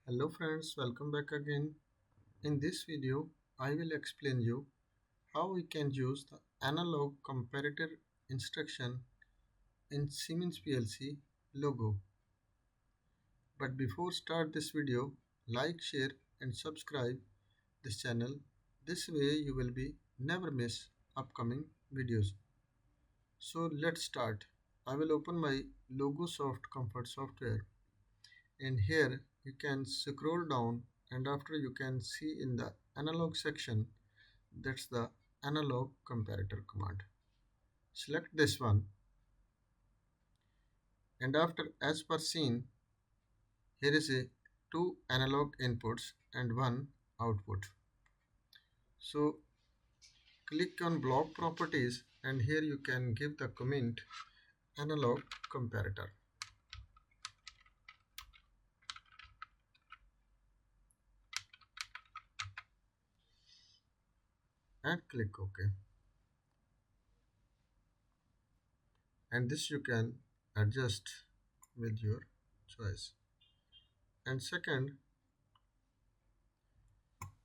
Hello friends, welcome back again. In this video, I will explain you how we can use the analog comparator instruction in Siemens PLC logo. But before start this video, like, share and subscribe this channel. This way you will be never miss upcoming videos. So let's start. I will open my Logo Soft Comfort software, and here you can scroll down, and after you can see in the analog section, that's the analog comparator command. Select this one, and after as per seen, here is a two analog inputs and one output. So click on block properties, and here you can give the comment analog comparator and click OK. And this you can adjust with your choice. And second,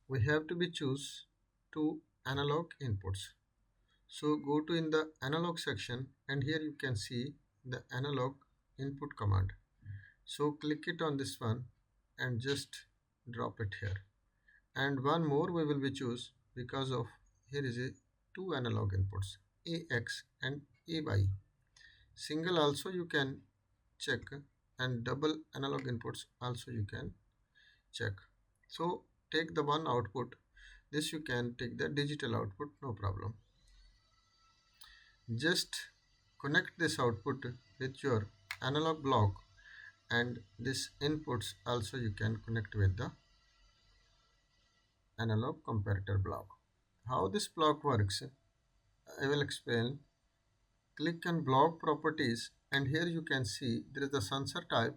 we have to be choose two analog inputs. So go to in the analog section, and here you can see the analog input command. So click it on this one and just drop it here. And one more we will be choose, because of here is a two analog inputs, AX and AY. Single also you can check, and double analog inputs also you can check. So take the one output, this you can take the digital output, no problem. Just connect this output with your analog block, and this inputs also you can connect with the analog comparator block. How this block works, I will explain. Click on block properties, and here you can see there is the sensor type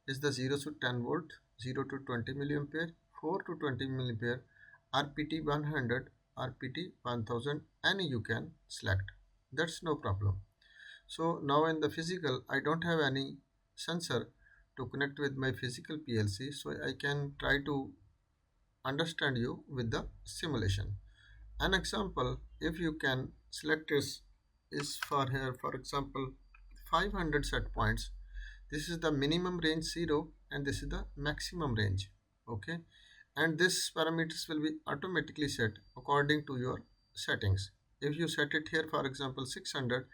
is the 0 to 10 volt, 0 to 20 milliampere, 4 to 20 milliampere, RPT 100, RPT 1000, any you can select. That's no problem. So now in the physical, I don't have any sensor to connect with my physical PLC, so I can try to understand you with the simulation. An example, if you can select is for here, for example, 500 set points. This is the minimum range 0, and this is the maximum range. Okay, and this parameters will be automatically set according to your settings. If you set it here, for example 600,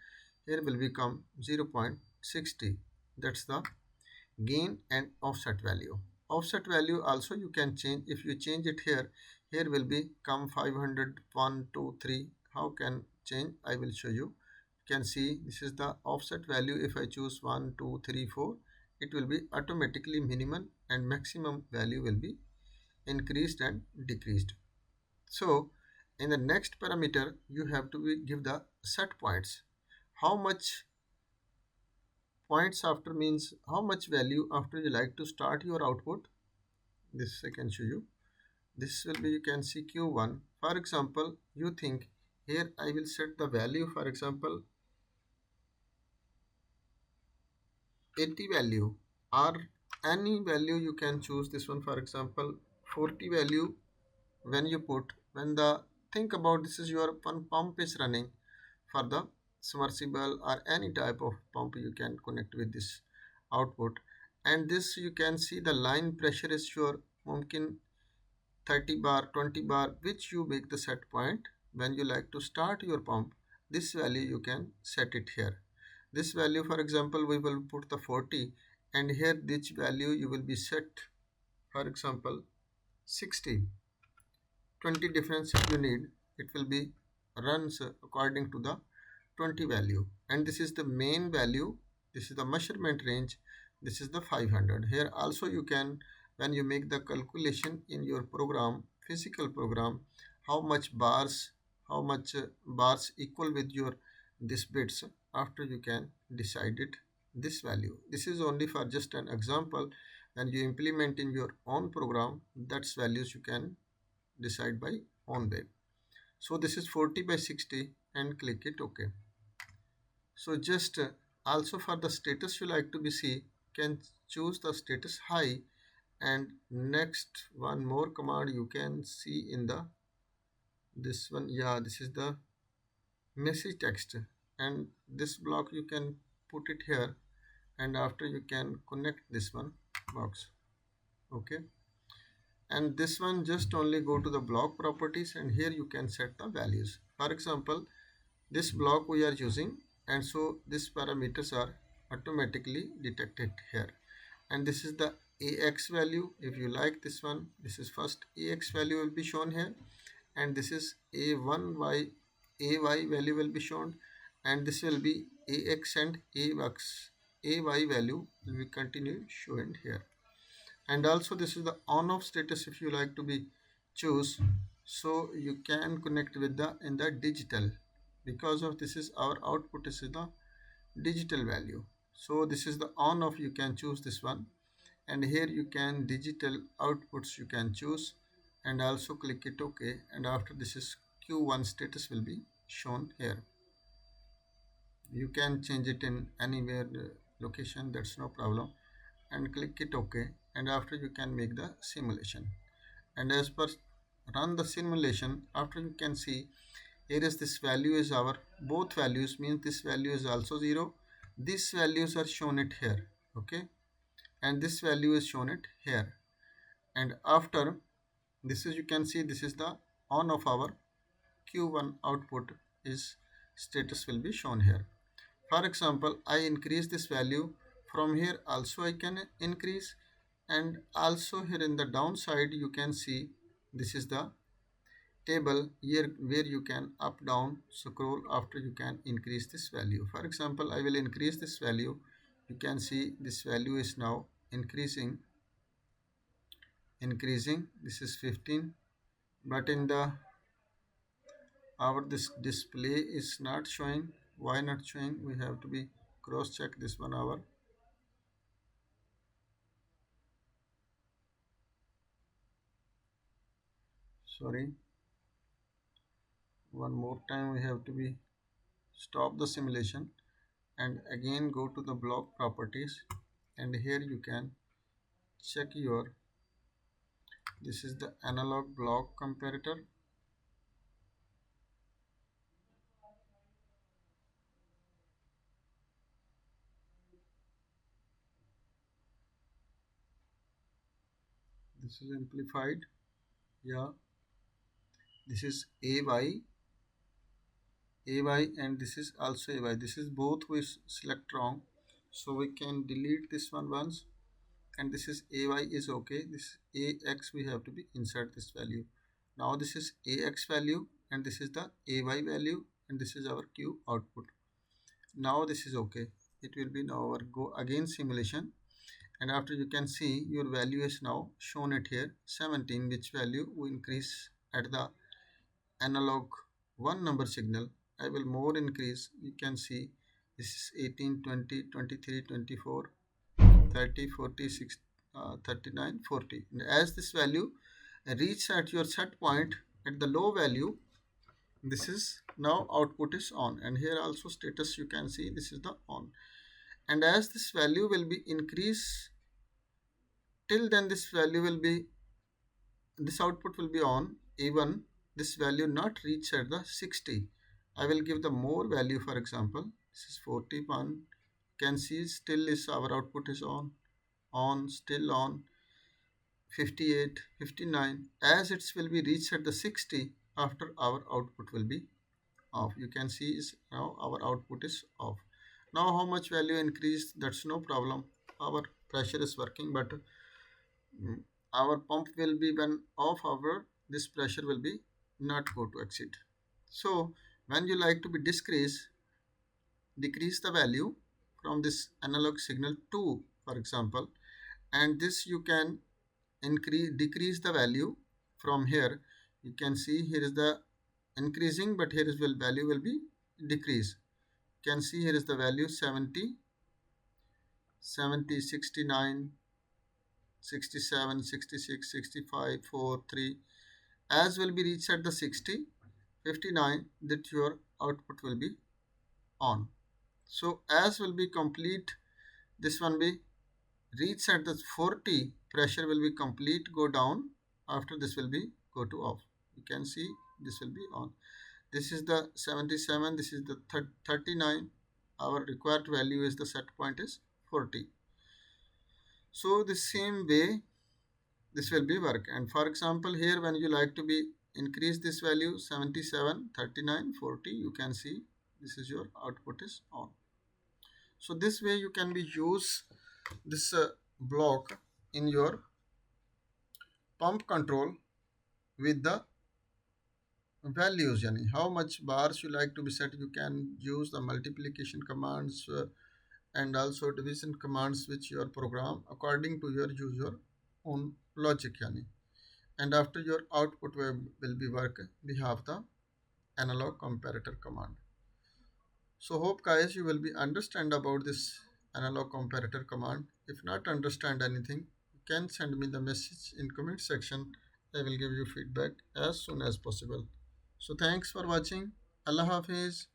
here will become 0.60. That's the gain and offset value. Offset value also you can change. If you change it here, here will be come 500, 1, 2, 3. How can change? I will show you. You can see this is the offset value. If I choose 1, 2, 3, 4, it will be automatically minimum, and maximum value will be increased and decreased. So in the next parameter, you have to give the set points. How much points after means how much value after you like to start your output. This I can show you. This will be, you can see Q1. For example, you think here I will set the value, for example 80 value, or any value you can choose. This one, for example 40 value. When you put, when the think about, this is your one pump is running for the submersible or any type of pump, you can connect with this output. And this you can see the line pressure is your mumkin 30 bar, 20 bar, which you make the set point. When you like to start your pump, this value you can set it here. This value, for example, we will put the 40, and here this value you will be set, for example 60. 20 difference if you need, it will be runs according to the 20 value. And this is the main value, this is the measurement range, this is the 500. Here also you can, when you make the calculation in your program, physical program, how much bars, how much bars equal with your this bits, after you can decide it this value. This is only for just an example. When you implement in your own program, that's values you can decide by own way. So this is 40 by 60, and click it OK. So just also for the status you like to be see, can choose the status high, And next one more command you can see in the this one. Yeah, this is the message text, and this block you can put it here, and after you can connect this one box. Okay, and this one just only go to the block properties, and here you can set the values. For example, this block we are using, and so these parameters are automatically detected here. And this is the AX value. If you like this one, this is first AX value will be shown here, and this is A1Y AY value will be shown, and this will be AX and AY value will be continue shown here. And also this is the on off status if you like to be choose, so you can connect with the in the digital, because of this is our output is the digital value. So this is the on off, you can choose this one, and here you can digital outputs you can choose, and also click it OK, and after this is Q1 status will be shown here. You can change it in anywhere location, that's no problem, and click it OK, and after you can make the simulation. And as per run the simulation, after you can see here is this value is our both values, means this value is also 0, these values are shown it here. Okay, and this value is shown it here, and after this is you can see this is the on of our Q1 output is status will be shown here. For example, I increase this value, from here also I can increase, and also here in the downside you can see this is the table here where you can up down scroll, after you can increase this value. For example, I will increase this value, you can see this value is now increasing, this is 15, but in the our this display is not showing. Why not showing? We have to be cross check this one hour. Sorry, one more time we have to be stop the simulation and again go to the block properties, and here you can check your this is the analog block comparator. This is amplified. Yeah, this is AY, and this is also AY. This is both we select wrong, so we can delete this one once, and this is AY is okay. This AX we have to be insert this value. Now this is AX value, and this is the AY value, and this is our Q output. Now this is okay. It will be now our go again simulation, and after you can see your value is now shown it here 17, which value we increase at the analog one number signal. I will more increase, you can see this is 18, 20, 23, 24, 30, 40, 6, 39, 40. And as this value reach at your set point at the low value, this is now output is on, and here also status you can see this is the on. And as this value will be increase till then, this value will be this output will be on, even this value not reach at the 60. I will give the more value, for example this is 41, can see still is our output is on still on, 58, 59, as it will be reached at the 60, after our output will be off. You can see is now our output is off. Now how much value increased, that's no problem, our pressure is working, but our pump will be when off, our this pressure will be not go to exit. So when you like to be decrease the value from this analog signal 2, for example, and this you can decrease the value from here. You can see here is the increasing, but here is value will be decrease. You can see here is the value 70, 70, 69, 67, 66, 65, 4, 3, as will be reached at the 60, 59, that your output will be on. So as will be complete, this one be reached at the 40, pressure will be complete go down. After this will be go to off. You can see this will be on. This is the 77, this is the 39. Our required value is the set point is 40. So the same way this will be work. And for example, here when you like to be increase this value 77, 39, 40, you can see this is your output is on. So this way you can be use this block in your pump control with the values. Yani how much bars you like to be set, you can use the multiplication commands and also division commands which your program according to your use your own logic. Yani. And after your output will be work, we have the analog comparator command. So hope guys you will be understand about this analog comparator command. If not understand anything, you can send me the message in comment section. I will give you feedback as soon as possible. So thanks for watching. Allah Hafiz.